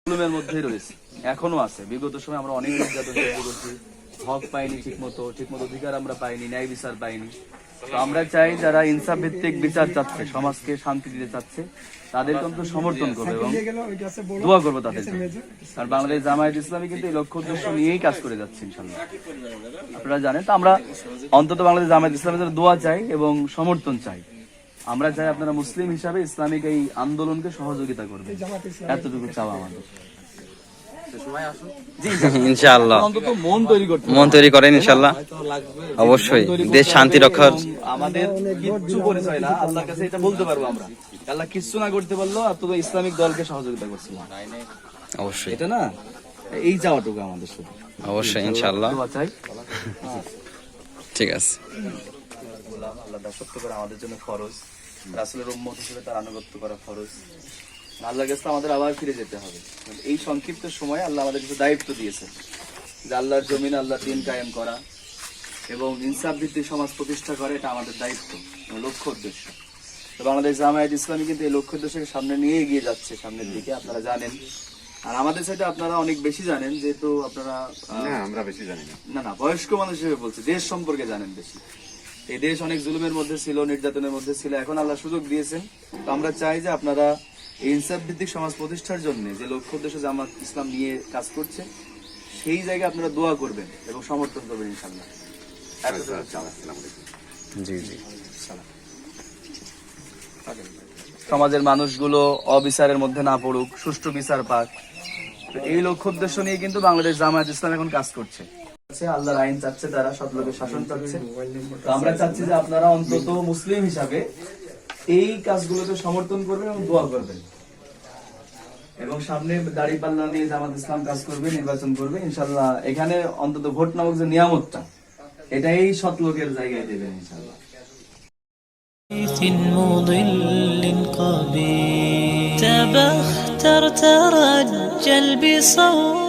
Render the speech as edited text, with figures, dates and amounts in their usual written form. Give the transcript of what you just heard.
জুলুমের মধ্যেই রয়েছে, এখনো আছে। বিগত সময় আমরা অনেক নির্যাতন সহ্য করছি, হক পাইনি, ঠিক মতো অধিকার আমরা পাইনি, ন্যায় বিচার পাইনি। তো আমরা চাই যারা ইনসাফ ভিত্তিক বিচার চাচ্ছে, সমাজকে শান্তি দিতে চাচ্ছে, তাদের কিন্তু সমর্থন করবে এবং দোয়া করবো তাদের জন্য। আর বাংলাদেশ জামায়াত ইসলামী কিন্তু এই লক্ষ্য উদ্দেশ্য নিয়েই কাজ করে যাচ্ছে ইনশাল্লাহ, আপনারা জানেন। তো আমরা অন্তত বাংলাদেশ জামায়াত ইসলামের জন্য দোয়া চাই এবং সমর্থন চাই। আমরা চাই আপনারা মুসলিম হিসাবে ইসলামিক এই আন্দোলনকে সহযোগিতা করবে, এতটুকু চাওয়া আমাদের। ইনশাআল্লাহ অন্তত মন তৈরি করেন ইনশাআল্লাহ, অবশ্যই দেশ শান্তি রক্ষার। আমাদের কিচ্ছু পরিচয় না, আল্লাহর কাছে এটা বলতে পারবো আমরা, আল্লাহ কিচ্ছু না করতে পারলো অন্তত ইসলামিক দলকে সহযোগিতা করছিলাম, অবশ্যই এটা না, এই চাওয়াটুকু আমাদের শুধু। অবশ্যই ইনশাআল্লাহ চাই। ঠিক আছে। আল্লাহ দাসত্ব করা আমাদের জন্য ফরজ, রাসূলের উম্মত হিসেবে তার আনুগত্য করা ফরজ। আল্লাহর কাছে আমাদের আবার ফিরে যেতে হবে। এই সংক্ষিপ্ত সময়ে আল্লাহ আমাদের কিছু দায়িত্ব দিয়েছে, যে আল্লাহর জমিন, আল্লাহর দ্বীন কায়েম করা এবং ইনসাফ ভিত্তিক সমাজ প্রতিষ্ঠা করা, এটা আমাদের দায়িত্ব, লক্ষ্য উদ্দেশ্য। তো বাংলাদেশ জামায়াত ইসলামী কিন্তু এই লক্ষ্য উদ্দেশ্যকে সামনে নিয়ে এগিয়ে যাচ্ছে, সামনের দিকে, আপনারা জানেন। আর আমাদের সাথে আপনারা অনেক বেশি জানেন, যেহেতু আপনারা আমরা বেশি জানি না, না বয়স্ক মানুষ হিসেবে বলছি, দেশ সম্পর্কে জানেন বেশি। এই দেশ অনেক জুলুমের মধ্যে ছিল, নির্যাতনের মধ্যে ছিল, এখন আল্লাহ সুযোগ দিয়েছেন। তো আমরা চাই যে আপনারা ইনসাফ ভিত্তিক সমাজ প্রতিষ্ঠার জন্য যে লক্ষ্য উদ্দেশ্য জামাত ইসলাম নিয়ে কাজ করছে, সেই জায়গায় আপনারা দোয়া করবেন এবং সমর্থন করবেন ইনশাআল্লাহ। জি জি। সমাজের মানুষগুলো অবিচারের মধ্যে না পড়ুক, সুষ্ঠু বিচার পাক, তো এই লক্ষ্য উদ্দেশ্য নিয়ে কিন্তু বাংলাদেশ জামায়াত ইসলাম এখন কাজ করছে। আল্লাহর আইন চাচ্ছে, তারা সৎ লোকের শাসন চাচ্ছে। তো আমরা চাচ্ছি যে আপনারা অন্তত মুসলিম হিসাবে এই কাজগুলোকে সমর্থন করবেন এবং দোয়া করবেন, এবং সামনে দাড়িপাল্লা নিয়ে জামাত ইসলাম কাজ করবে, নির্বাচন করবে ইনশাল্লাহ। এখানে অন্তত ভোট নামক যে নিয়ামতটা, এটা এই সৎ লোকের জায়গায় দেবেন ইনশাল্লাহ। مضل قبيح تبختر ترجل بصوت